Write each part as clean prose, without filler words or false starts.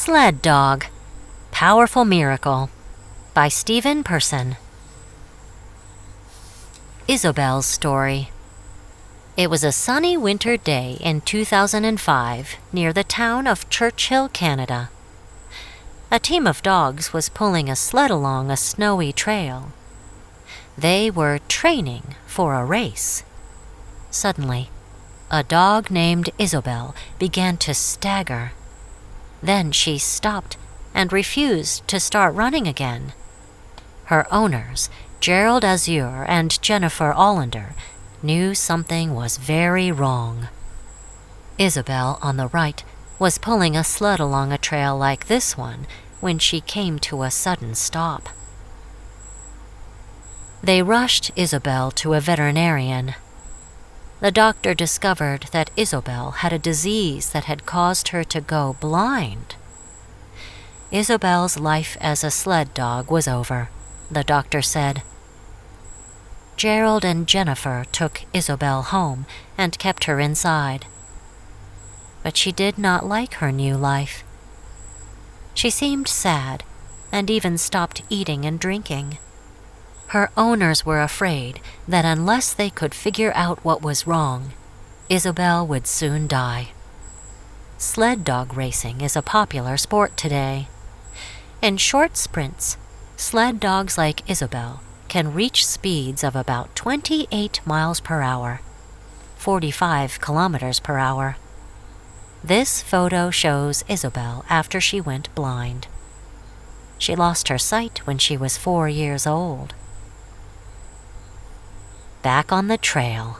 Sled Dog, Powerful Miracle by Stephen Person. Isobel's story. It was a sunny winter day in 2005 near the town of Churchill, Canada. A team of dogs was pulling a sled along a snowy trail. They were training for a race. Suddenly, a dog named Isobel began to stagger. Then she stopped and refused to start running again. Her owners, Gerald Azure and Jennifer Allender, knew something was very wrong. Isobel, on the right, was pulling a sled along a trail like this one when she came to a sudden stop. They rushed Isobel to a veterinarian. The doctor discovered that Isobel had a disease that had caused her to go blind. Isobel's life as a sled dog was over, the doctor said. Gerald and Jennifer took Isobel home and kept her inside. But she did not like her new life. She seemed sad and even stopped eating and drinking. Her owners were afraid that unless they could figure out what was wrong, Isobel would soon die. Sled dog racing is a popular sport today. In short sprints, sled dogs like Isobel can reach speeds of about 28 miles per hour, 45 kilometers per hour. This photo shows Isobel after she went blind. She lost her sight when she was 4 years old. Back on the trail.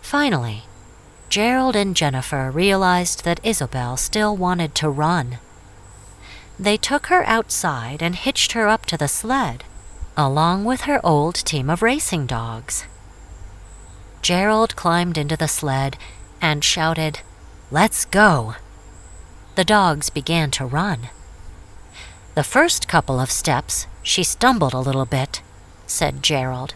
Finally, Gerald and Jennifer realized that Isobel still wanted to run. They took her outside and hitched her up to the sled, along with her old team of racing dogs. Gerald climbed into the sled and shouted, "Let's go!" The dogs began to run. The first couple of steps, she stumbled a little bit, said Gerald.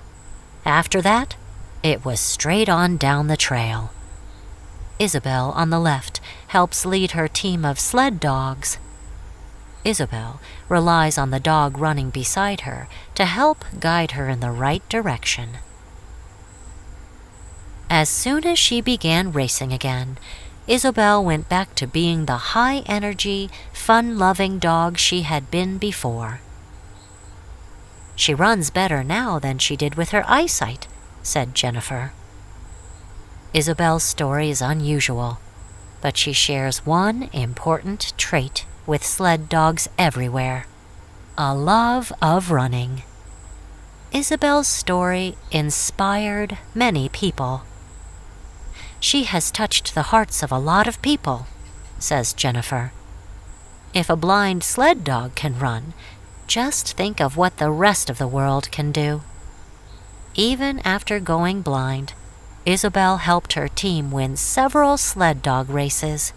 After that, it was straight on down the trail. Isobel, on the left, helps lead her team of sled dogs. Isobel relies on the dog running beside her to help guide her in the right direction. As soon as she began racing again, Isobel went back to being the high-energy, fun-loving dog she had been before. She runs better now than she did with her eyesight, said Jennifer. Isobel's story is unusual, but she shares one important trait with sled dogs everywhere: a love of running. Isobel's story inspired many people. She has touched the hearts of a lot of people, says Jennifer. If a blind sled dog can run, just think of what the rest of the world can do. Even after going blind, Isobel helped her team win several sled dog races.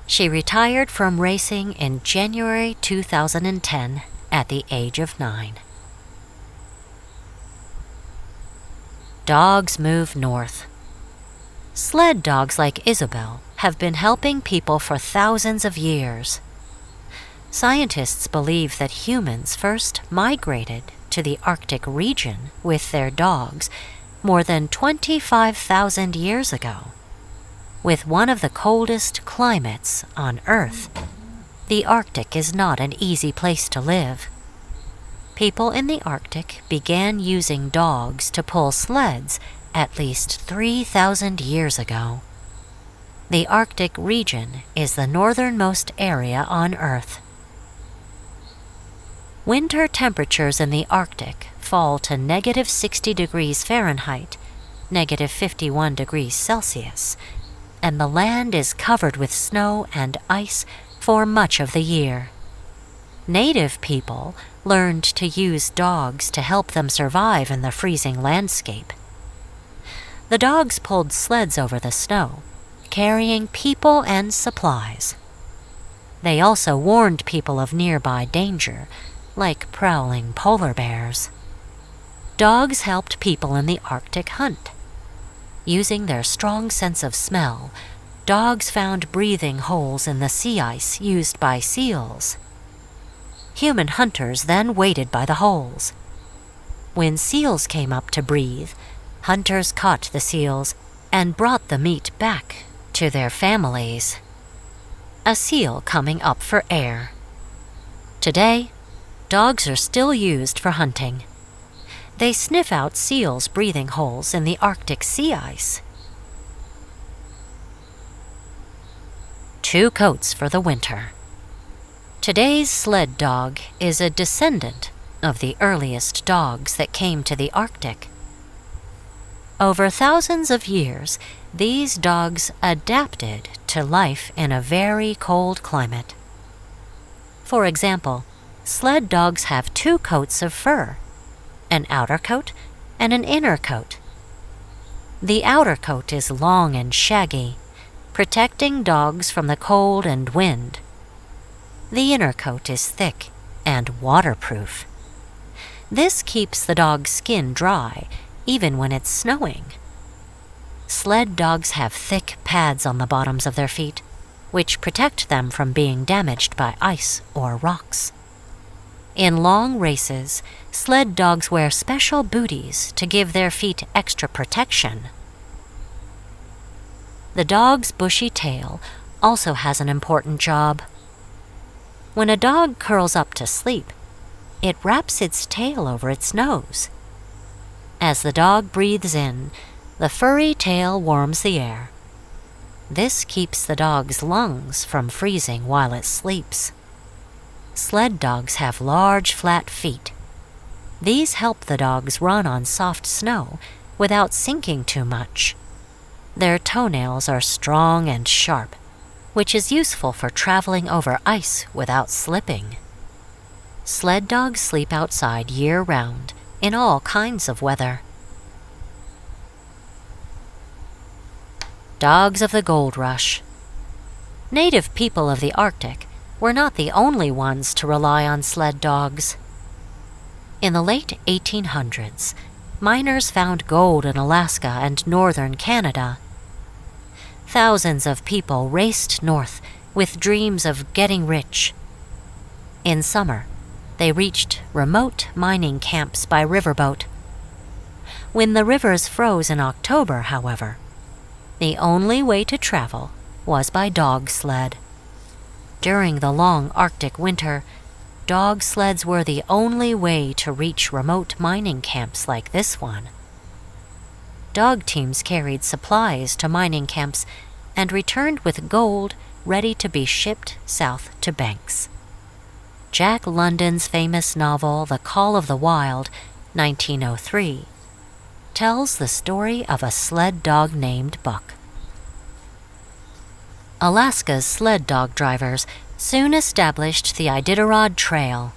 She retired from racing in January 2010 at the age of 9. Dogs move north. Sled dogs like Isobel have been helping people for thousands of years. Scientists believe that humans first migrated to the Arctic region with their dogs more than 25,000 years ago. With one of the coldest climates on Earth, the Arctic is not an easy place to live. People in the Arctic began using dogs to pull sleds at least 3,000 years ago. The Arctic region is the northernmost area on Earth. Winter temperatures in the Arctic fall to negative 60 degrees Fahrenheit, negative 51 degrees Celsius, and the land is covered with snow and ice for much of the year. Native people learned to use dogs to help them survive in the freezing landscape. The dogs pulled sleds over the snow, carrying people and supplies. They also warned people of nearby danger, like prowling polar bears. Dogs helped people in the Arctic hunt. Using their strong sense of smell, dogs found breathing holes in the sea ice used by seals. Human hunters then waited by the holes. When seals came up to breathe, hunters caught the seals and brought the meat back to their families. A seal coming up for air. Today, dogs are still used for hunting. They sniff out seals' breathing holes in the Arctic sea ice. 2 coats for the winter. Today's sled dog is a descendant of the earliest dogs that came to the Arctic. Over thousands of years, these dogs adapted to life in a very cold climate. For example, sled dogs have 2 coats of fur, an outer coat and an inner coat. The outer coat is long and shaggy, protecting dogs from the cold and wind. The inner coat is thick and waterproof. This keeps the dog's skin dry, even when it's snowing. Sled dogs have thick pads on the bottoms of their feet, which protect them from being damaged by ice or rocks. In long races, sled dogs wear special booties to give their feet extra protection. The dog's bushy tail also has an important job. When a dog curls up to sleep, it wraps its tail over its nose. As the dog breathes in, the furry tail warms the air. This keeps the dog's lungs from freezing while it sleeps. Sled dogs have large, flat feet. These help the dogs run on soft snow without sinking too much. Their toenails are strong and sharp, which is useful for traveling over ice without slipping. Sled dogs sleep outside year-round in all kinds of weather. Dogs of the Gold Rush. Native people of the Arctic were not the only ones to rely on sled dogs. In the late 1800s, miners found gold in Alaska and northern Canada. Thousands of people raced north with dreams of getting rich. In summer, they reached remote mining camps by riverboat. When the rivers froze in October, however, the only way to travel was by dog sled. During the long Arctic winter, dog sleds were the only way to reach remote mining camps like this one. Dog teams carried supplies to mining camps and returned with gold ready to be shipped south to Banks. Jack London's famous novel The Call of the Wild, 1903, tells the story of a sled dog named Buck. Alaska's sled dog drivers soon established the Iditarod Trail,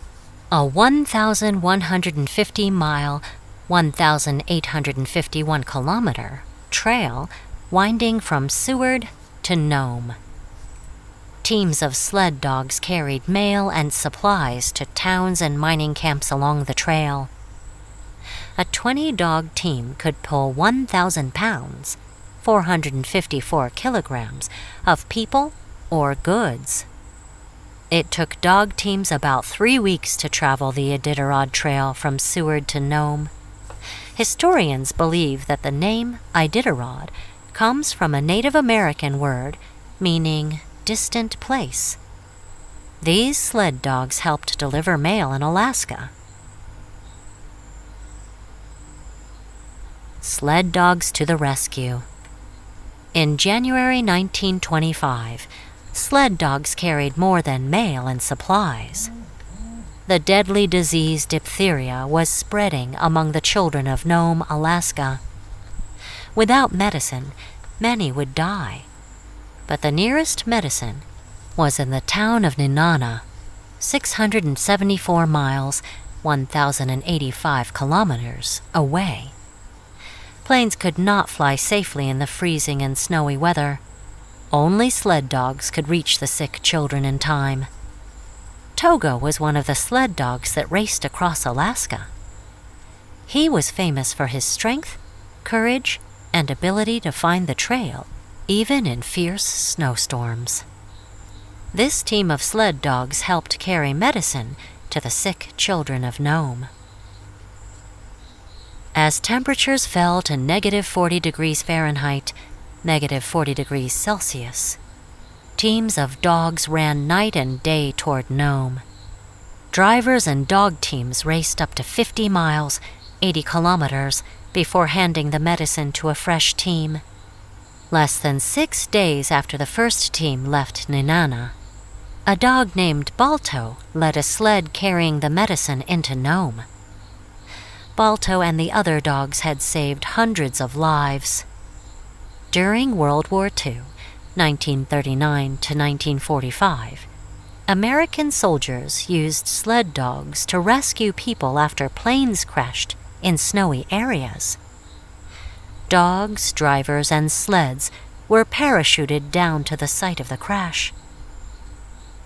a 1,150-mile, 1,851-kilometer trail winding from Seward to Nome. Teams of sled dogs carried mail and supplies to towns and mining camps along the trail. A 20-dog team could pull 1,000 pounds, 454 kilograms, of people or goods. It took dog teams about 3 weeks to travel the Iditarod Trail from Seward to Nome. Historians believe that the name Iditarod comes from a Native American word meaning distant place. These sled dogs helped deliver mail in Alaska. Sled dogs to the rescue. In January 1925, sled dogs carried more than mail and supplies. The deadly disease diphtheria was spreading among the children of Nome, Alaska. Without medicine, many would die. But the nearest medicine was in the town of Nenana, 674 miles, 1,085 kilometers away. Planes could not fly safely in the freezing and snowy weather. Only sled dogs could reach the sick children in time. Togo was one of the sled dogs that raced across Alaska. He was famous for his strength, courage, and ability to find the trail, even in fierce snowstorms. This team of sled dogs helped carry medicine to the sick children of Nome. As temperatures fell to -40 degrees Fahrenheit, -40 degrees Celsius, teams of dogs ran night and day toward Nome. Drivers and dog teams raced up to 50 miles, 80 kilometers, before handing the medicine to a fresh team. Less than 6 days after the first team left Nenana, a dog named Balto led a sled carrying the medicine into Nome. Balto and the other dogs had saved hundreds of lives. During World War II, 1939 to 1945, American soldiers used sled dogs to rescue people after planes crashed in snowy areas. Dogs, drivers, and sleds were parachuted down to the site of the crash.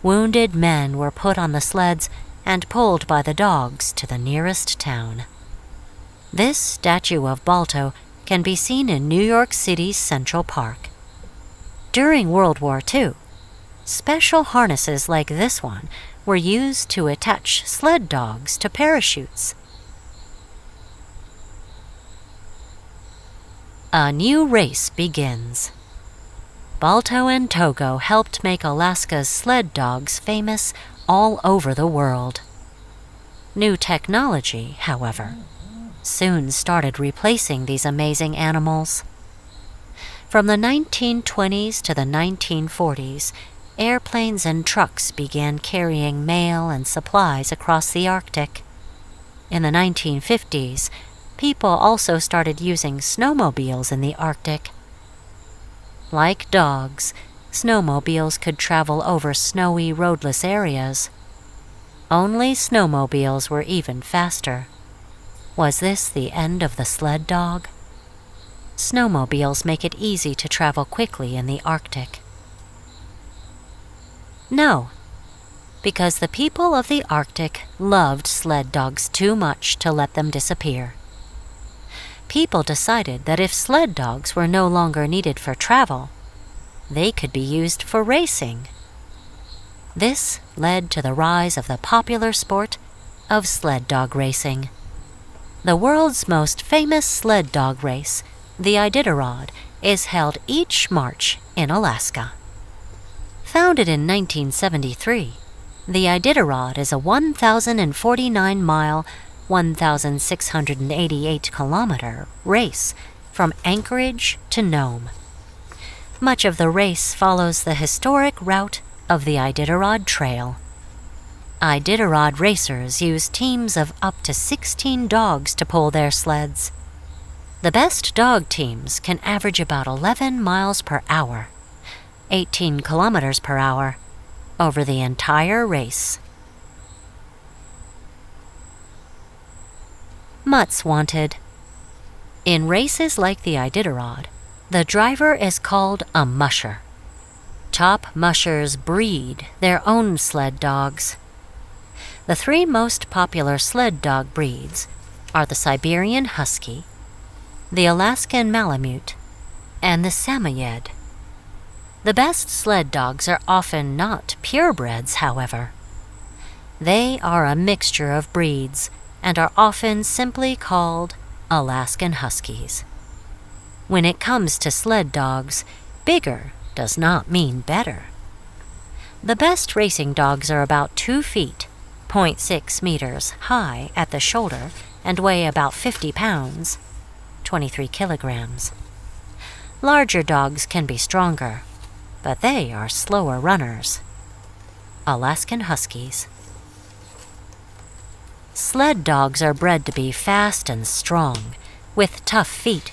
Wounded men were put on the sleds and pulled by the dogs to the nearest town. This statue of Balto can be seen in New York City's Central Park. During World War II, special harnesses like this one were used to attach sled dogs to parachutes. A new race begins. Balto and Togo helped make Alaska's sled dogs famous all over the world. New technology, however, soon started replacing these amazing animals. From the 1920s to the 1940s, airplanes and trucks began carrying mail and supplies across the Arctic. In the 1950s, people also started using snowmobiles in the Arctic. Like dogs, snowmobiles could travel over snowy, roadless areas. Only snowmobiles were even faster. Was this the end of the sled dog? Snowmobiles make it easy to travel quickly in the Arctic. No, because the people of the Arctic loved sled dogs too much to let them disappear. People decided that if sled dogs were no longer needed for travel, they could be used for racing. This led to the rise of the popular sport of sled dog racing. The world's most famous sled dog race, the Iditarod, is held each March in Alaska. Founded in 1973, the Iditarod is a 1,049-mile, 1,688-kilometer race from Anchorage to Nome. Much of the race follows the historic route of the Iditarod Trail. Iditarod racers use teams of up to 16 dogs to pull their sleds. The best dog teams can average about 11 miles per hour, 18 kilometers per hour, over the entire race. Mutts wanted. In races like the Iditarod, the driver is called a musher. Top mushers breed their own sled dogs. The 3 most popular sled dog breeds are the Siberian Husky, the Alaskan Malamute, and the Samoyed. The best sled dogs are often not purebreds, however. They are a mixture of breeds and are often simply called Alaskan Huskies. When it comes to sled dogs, bigger does not mean better. The best racing dogs are about 2 feet, 0.6 meters high at the shoulder and weigh about 50 pounds, 23 kilograms. Larger dogs can be stronger, but they are slower runners. Alaskan Huskies. Sled dogs are bred to be fast and strong, with tough feet.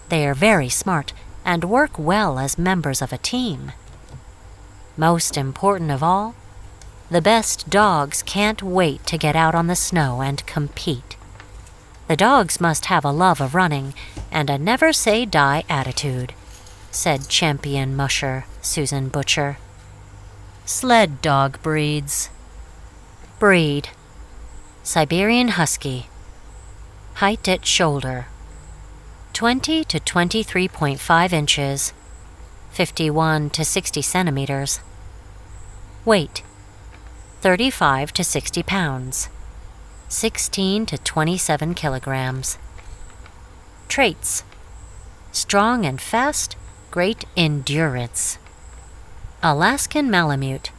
They are very smart and work well as members of a team. Most important of all, the best dogs can't wait to get out on the snow and compete. The dogs must have a love of running and a never-say-die attitude, said champion musher Susan Butcher. Sled dog breeds. Breed: Siberian Husky. Height at shoulder: 20 to 23.5 inches, 51 to 60 centimeters. Weight, 35 to 60 pounds, 16 to 27 kilograms. Traits, strong and fast, great endurance. Alaskan Malamute.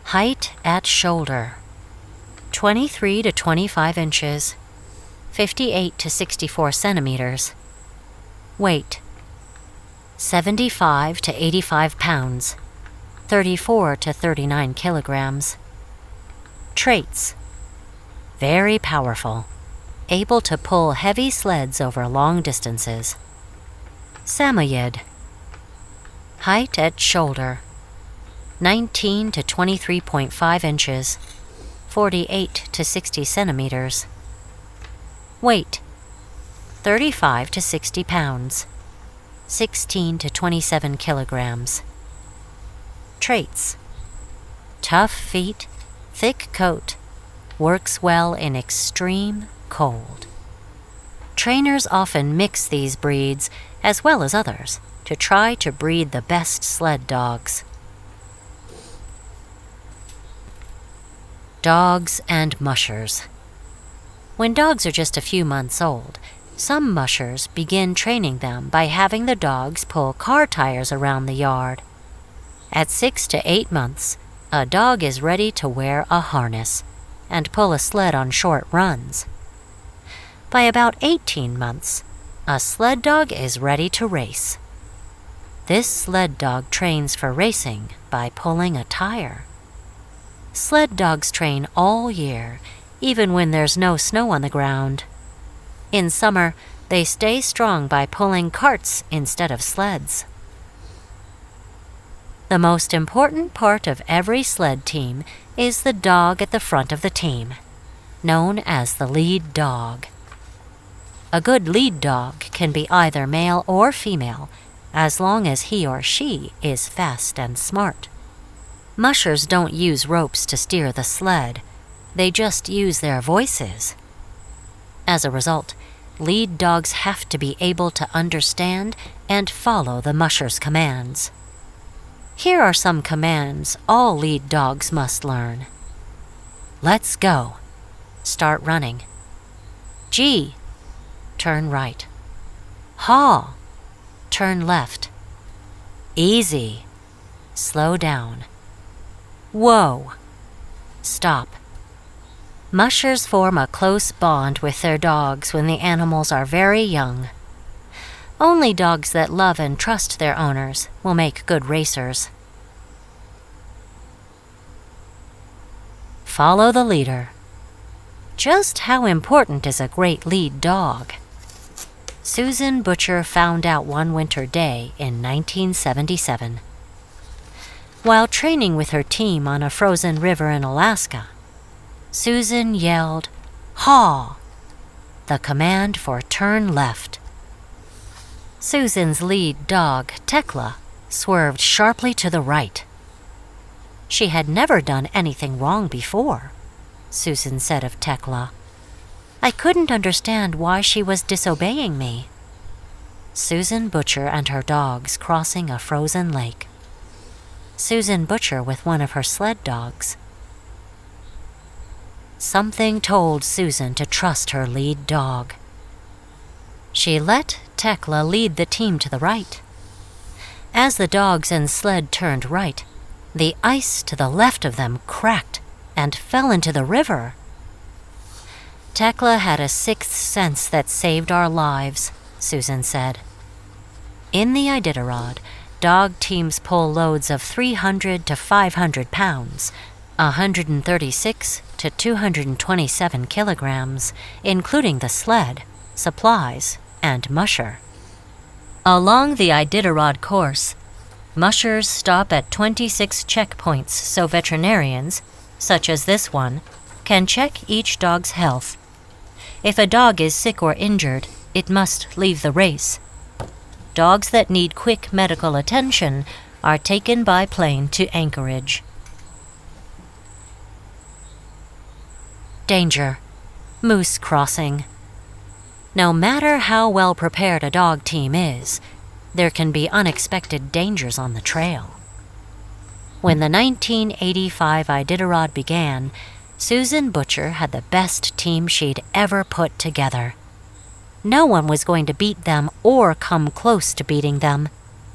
Height at shoulder, 23 to 25 inches, 58 to 64 centimeters. Weight, 75 to 85 pounds, 34 to 39 kilograms. Traits, very powerful, able to pull heavy sleds over long distances. Samoyed. Height at shoulder, 19 to 23.5 inches, 48 to 60 centimeters. Weight, 35 to 60 pounds, 16 to 27 kilograms. Traits, tough feet, thick coat, works well in extreme cold. Trainers often mix these breeds, as well as others, to try to breed the best sled dogs. Dogs and mushers. When dogs are just a few months old, some mushers begin training them by having the dogs pull car tires around the yard. At 6 to 8 months, a dog is ready to wear a harness and pull a sled on short runs. By about 18 months, a sled dog is ready to race. This sled dog trains for racing by pulling a tire. Sled dogs train all year, even when there's no snow on the ground. In summer, they stay strong by pulling carts instead of sleds. The most important part of every sled team is the dog at the front of the team, known as the lead dog. A good lead dog can be either male or female, as long as he or she is fast and smart. Mushers don't use ropes to steer the sled, they just use their voices. As a result, lead dogs have to be able to understand and follow the musher's commands. Here are some commands all lead dogs must learn. Let's go. Start running. G. Turn right. Haw. Turn left. Easy. Slow down. Whoa. Stop. Mushers form a close bond with their dogs when the animals are very young. Only dogs that love and trust their owners will make good racers. Follow the leader. Just how important is a great lead dog? Susan Butcher found out one winter day in 1977. While training with her team on a frozen river in Alaska, Susan yelled, "Haw!" the command for turn left. Susan's lead dog, Tekla, swerved sharply to the right. She had never done anything wrong before, Susan said of Tekla. I couldn't understand why she was disobeying me. Susan Butcher and her dogs crossing a frozen lake. Susan Butcher with one of her sled dogs. Something told Susan to trust her lead dog. She let Tekla lead the team to the right. As the dogs and sled turned right, the ice to the left of them cracked and fell into the river. Tekla had a sixth sense that saved our lives, Susan said. In the Iditarod, dog teams pull loads of 300 to 500 pounds, 136 to 227 kilograms, including the sled, supplies, and musher. Along the Iditarod course, mushers stop at 26 checkpoints so veterinarians, such as this one, can check each dog's health. If a dog is sick or injured, it must leave the race. Dogs that need quick medical attention are taken by plane to Anchorage. Danger. Moose crossing. No matter how well prepared a dog team is, there can be unexpected dangers on the trail. When the 1985 Iditarod began, Susan Butcher had the best team she'd ever put together. No one was going to beat them or come close to beating them,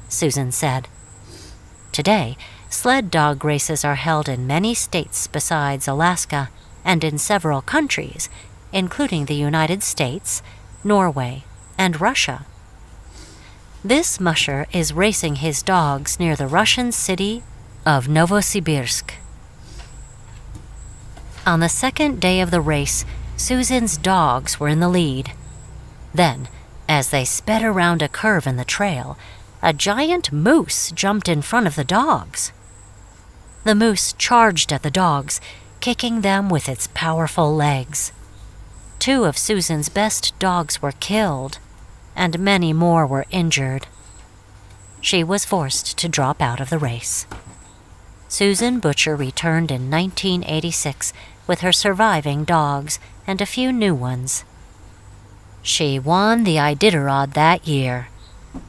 Susan said. Today, sled dog races are held in many states besides Alaska and in several countries, including the United States, Norway, and Russia. This musher is racing his dogs near the Russian city of Novosibirsk. On the second day of the race, Susan's dogs were in the lead. Then, as they sped around a curve in the trail, a giant moose jumped in front of the dogs. The moose charged at the dogs, kicking them with its powerful legs. 2 of Susan's best dogs were killed, and many more were injured. She was forced to drop out of the race. Susan Butcher returned in 1986 with her surviving dogs and a few new ones. She won the Iditarod that year,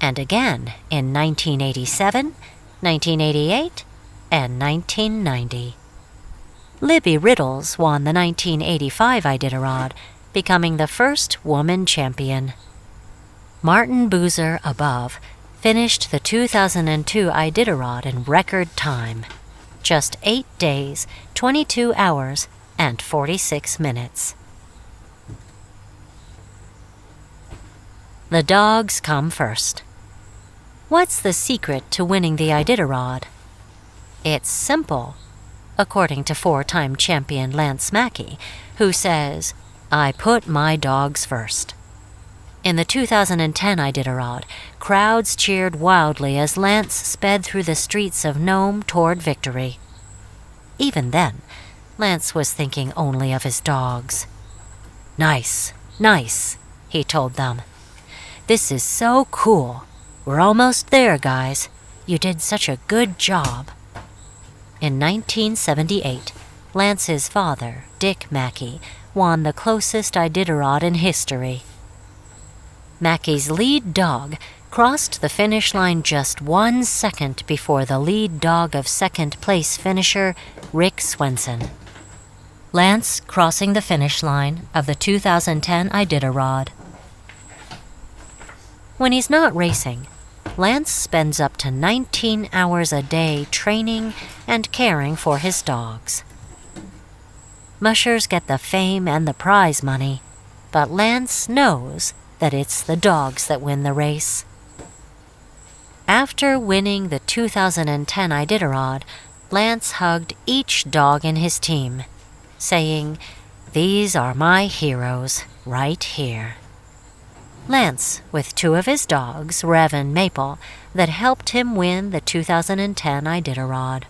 and again in 1987, 1988, and 1990. Libby Riddles won the 1985 Iditarod, becoming the first woman champion. Martin Boozer above finished the 2002 Iditarod in record time, just 8 days, 22 hours, and 46 minutes. The dogs come first. What's the secret to winning the Iditarod? It's simple, according to 4-time champion Lance Mackey, who says, "I put my dogs first." In the 2010 Iditarod, crowds cheered wildly as Lance sped through the streets of Nome toward victory. Even then, Lance was thinking only of his dogs. "Nice, nice," he told them. "This is so cool. We're almost there, guys. You did such a good job." In 1978, Lance's father, Dick Mackey, won the closest Iditarod in history. Mackey's lead dog crossed the finish line just 1 second before the lead dog of second-place finisher Rick Swenson. Lance crossing the finish line of the 2010 Iditarod. When he's not racing, Lance spends up to 19 hours a day training and caring for his dogs. Mushers get the fame and the prize money, but Lance knows that it's the dogs that win the race. After winning the 2010 Iditarod, Lance hugged each dog in his team, saying, "These are my heroes right here." Lance, with 2 of his dogs, Rev and Maple, that helped him win the 2010 Iditarod.